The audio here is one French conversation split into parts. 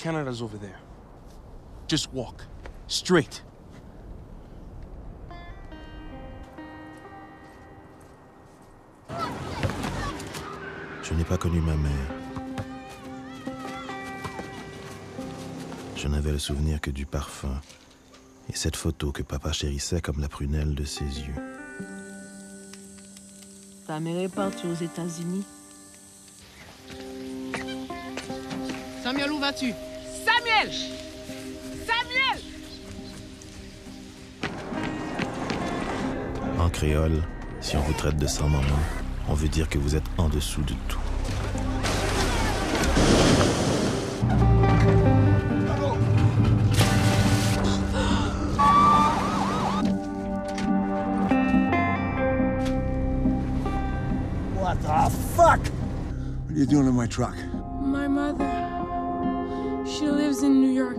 Canada's over there. Just walk. Straight. Je n'ai pas connu ma mère. Je n'avais le souvenir que du parfum et cette photo que papa chérissait comme la prunelle de ses yeux. Ta mère est partie aux États-Unis. Samuel, où vas-tu? Samuel! Samuel! En créole, si on vous traite de sans maman, on veut dire que vous êtes en dessous de tout. What the fuck? What are you doing in my truck? My mother. She lives in New York.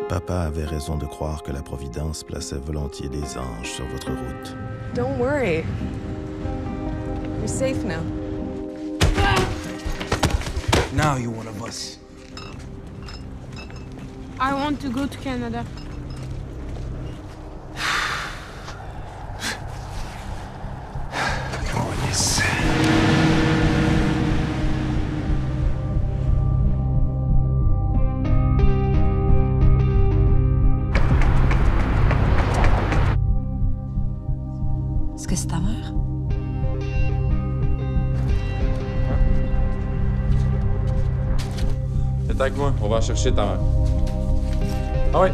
Papa avait raison de croire que la Providence plaçait volontiers des anges sur votre route. Don't worry. You're safe now. Now you're one of us. I want to go to Canada. Oh, yes. Est-ce que c'est ta mère? Viens avec moi, on va chercher ta mère. Ah oui.